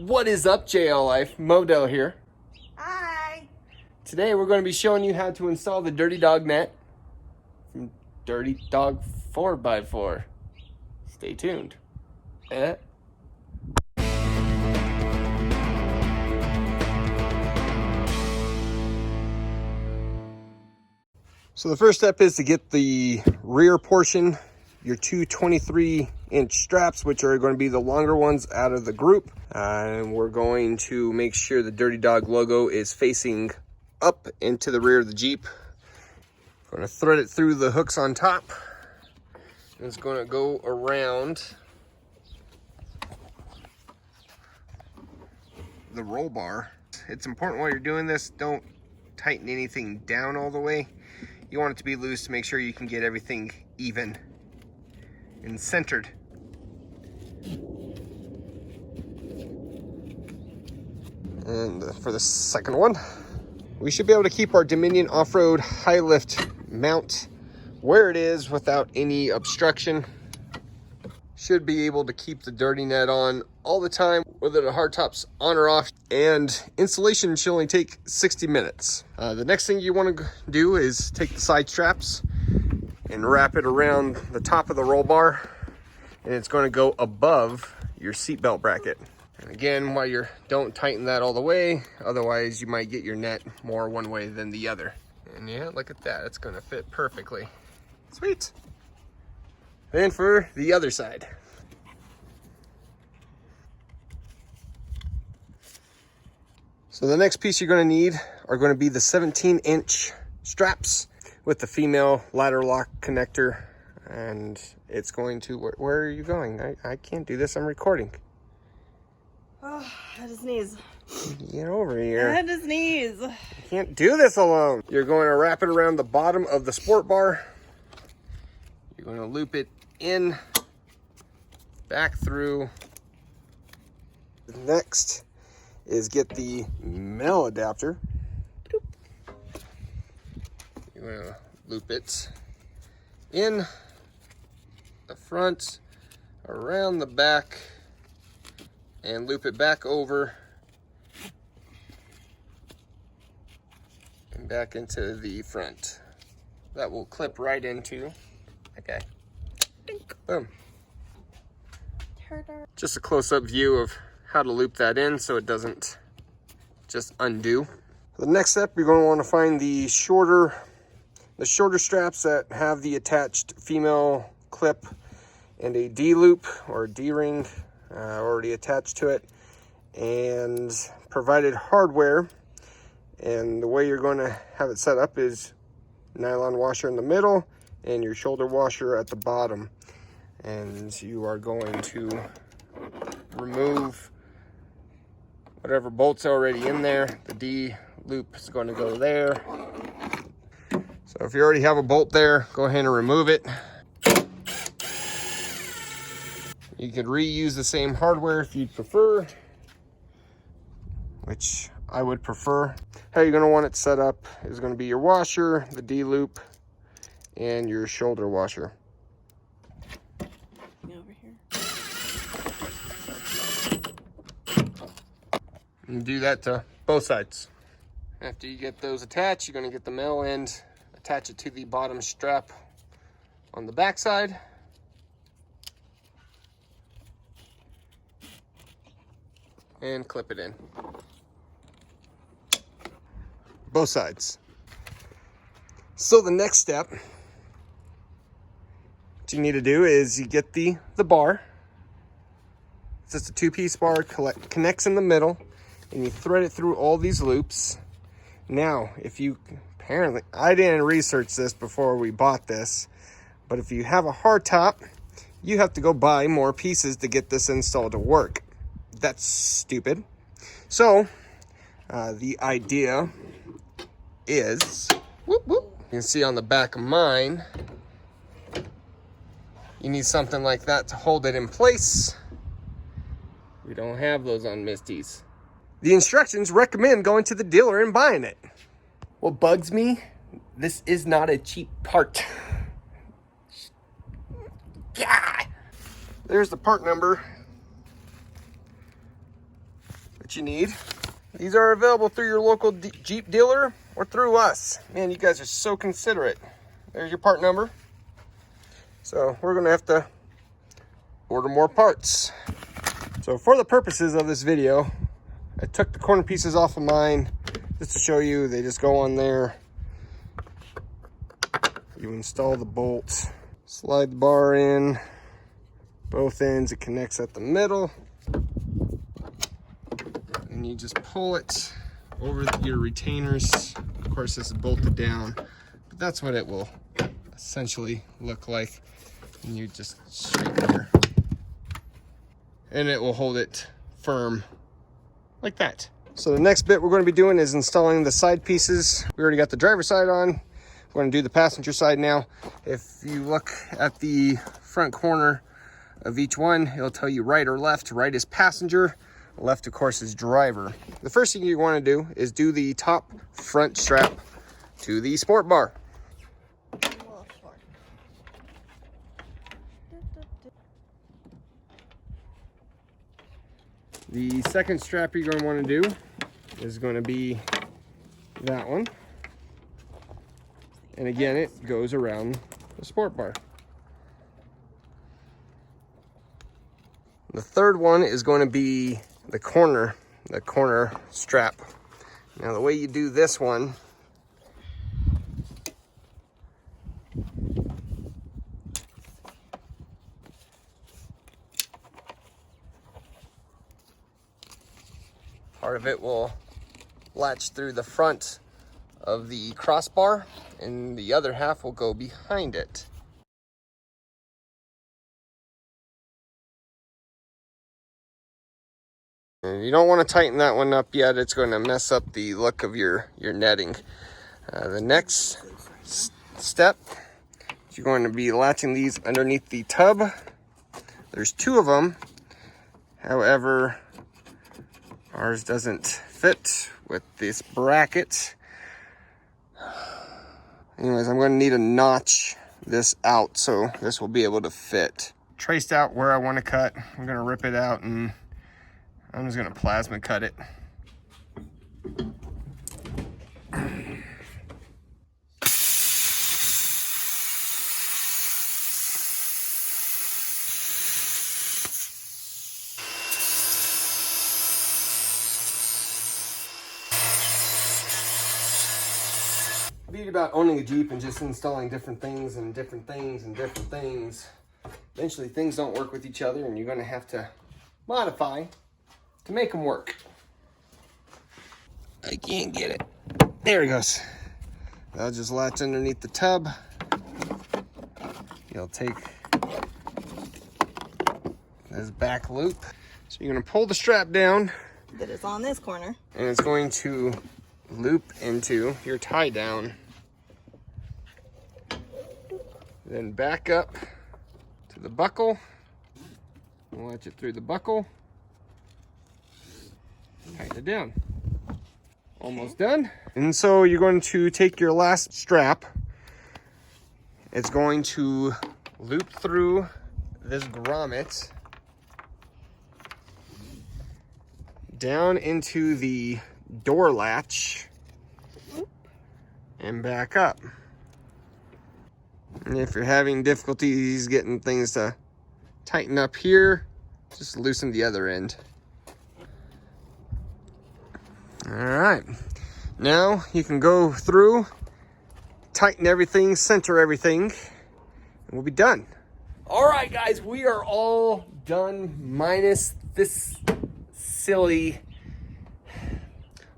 What is up, JL Life? Modell here. Hi. Today we're going to be showing you how to install the Dirty Dog net from Dirty Dog 4x4. Stay tuned. So the first step is to get the rear portion, your two 23-inch straps, which are going to be the longer ones out of the group. And we're going to make sure the Dirty Dog logo is facing up into the rear of the Jeep. Going to thread it through the hooks on top. And it's going to go around the roll bar. It's important while you're doing this, don't tighten anything down all the way. You want it to be loose to make sure you can get everything even and centered. And for the second one, we should be able to keep our Dominion off-road high lift mount where it is without any obstruction. Should be able to keep the dirty net on all the time, whether the hardtop's on or off, and installation should only take 60 minutes. The next thing you want to do is take the side straps and wrap it around the top of the roll bar, and it's going to go above your seatbelt bracket. And again, while you're, don't tighten that all the way, otherwise you might get your net more one way than the other. And yeah, look at that, it's going to fit perfectly. Sweet. Then for the other side. So the next piece you're going to need are going to be the 17-inch straps with the female ladder lock connector. And it's going to, where are you going? I can't do this, I'm recording. Oh, I had to sneeze. Get over here. I had to sneeze. You can't do this alone. You're going to wrap it around the bottom of the sport bar. You're going to loop it in, back through. Next is get the male adapter. You're going to loop it in the front, around the back, and loop it back over and back into the front. That will clip right into. Okay. Boom. Just a close-up view of how to loop that in so it doesn't just undo. The next step, you're going to want to find the shorter straps that have the attached female clip and a D-loop or D-ring already attached to it, and provided hardware. And the way you're going to have it set up is nylon washer in the middle and your shoulder washer at the bottom. And you are going to remove whatever bolts are already in there. The D loop is going to go there. So if you already have a bolt there, go ahead and remove it. You could reuse the same hardware if you'd prefer, which I would prefer. How you're going to want it set up is going to be your washer, the D loop, and your shoulder washer. Over here. And do that to both sides. After you get those attached, you're going to get the male end, attach it to the bottom strap on the back side. And clip it in. Both sides. So the next step, what you need to do is you get the bar. It's just a two-piece bar, connects in the middle, and you thread it through all these loops. Now, if you, apparently, I didn't research this before we bought this, but if you have a hard top, you have to go buy more pieces to get this install to work. That's stupid. So, the idea is, whoop, whoop. You can see on the back of mine, you need something like that to hold it in place. We don't have those on Misty's. The instructions recommend going to the dealer and buying it. What bugs me, this is not a cheap part. Yeah. There's the part number. that you need. These are available through your local Jeep dealer or through us. Man, you guys are so considerate. There's your part number. So we're gonna have to order more parts. So for the purposes of this video, I took the corner pieces off of mine just to show you. They just go on there. You install the bolts, slide the bar in, both ends, it connects at the middle. And you just pull it over your retainers. Of course, this is bolted down, but that's what it will essentially look like. And you just straighten here. And it will hold it firm like that. So the next bit we're going to be doing is installing the side pieces. We already got the driver's side on. We're going to do the passenger side now. If you look at the front corner of each one, it'll tell you right or left. Right is passenger, left of course is driver. The first thing you want to do is do the top front strap to the sport bar. The second strap you're going to want to do is going to be that one. And again, it goes around the sport bar. The third one is going to be the corner strap. Now the way you do this one, part of it will latch through the front of the crossbar and the other half will go behind it. And you don't want to tighten that one up yet. It's going to mess up the look of your netting. The next step is you're going to be latching these underneath the tub. There's two of them. However, ours doesn't fit with this bracket. Anyways, I'm going to need to notch this out so this will be able to fit. Traced out where I want to cut. I'm going to rip it out and I'm just going to plasma cut it. The beauty about owning a Jeep and just installing different things and different things and different things, eventually things don't work with each other and you're going to have to modify to make them work. I can't get it. There it goes. I'll just latch underneath the tub. You'll take this back loop. So you're going to pull the strap down. That is on this corner. And it's going to loop into your tie down. Then back up to the buckle. Latch it through the buckle. Tighten it down. Almost done. And so you're going to take your last strap. It's going to loop through this grommet down into the door latch and back up. And if you're having difficulties getting things to tighten up here, just loosen the other end. All right, now you can go through, tighten everything, center everything, and we'll be done. All right, guys, we are all done minus this silly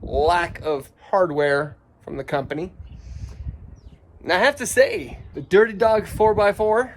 lack of hardware from the company. And I have to say, the Dirty Dog 4x4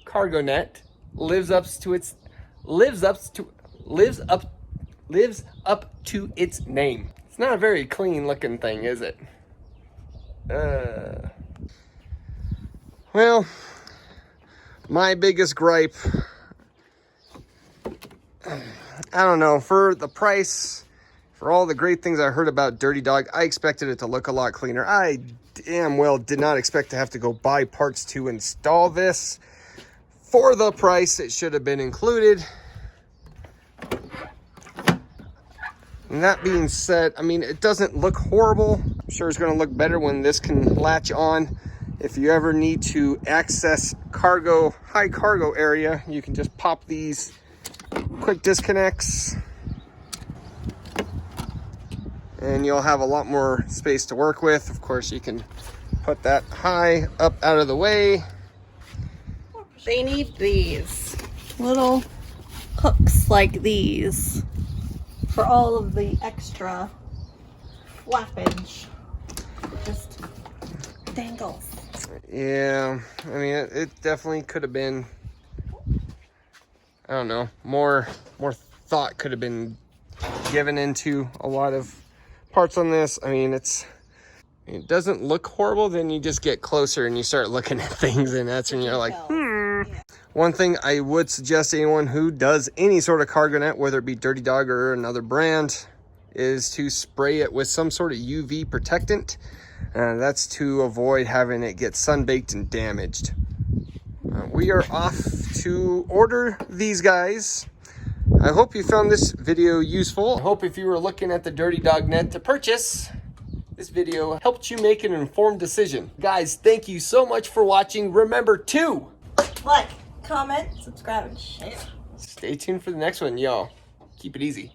cargo net lives up to its name. It's not a very clean looking thing, is it? Well, my biggest gripe, I don't know, for the price, for all the great things I heard about Dirty Dog, I expected it to look a lot cleaner. I damn well did not expect to have to go buy parts to install this. For the price, it should have been included. And that being said, I mean, it doesn't look horrible. I'm sure it's going to look better when this can latch on. If you ever need to access cargo, high cargo area, you can just pop these quick disconnects and you'll have a lot more space to work with. Of course, you can put that high up out of the way. They need these little hooks like these for all of the extra flappage. It just dangles. Yeah, I mean, it definitely could have been, I don't know, more thought could have been given into a lot of parts on this. I mean, it doesn't look horrible. Then you just get closer and you start looking at things, and that's when you're like, Yeah. One thing I would suggest to anyone who does any sort of cargo net, whether it be Dirty Dog or another brand, is to spray it with some sort of UV protectant. That's to avoid having it get sunbaked and damaged. We are off to order these guys. I hope you found this video useful. I hope if you were looking at the Dirty Dog net to purchase, this video helped you make an informed decision. Guys, thank you so much for watching. Remember to Like, comment, subscribe, and share. stay tuned for the next one, y'all. Keep it easy.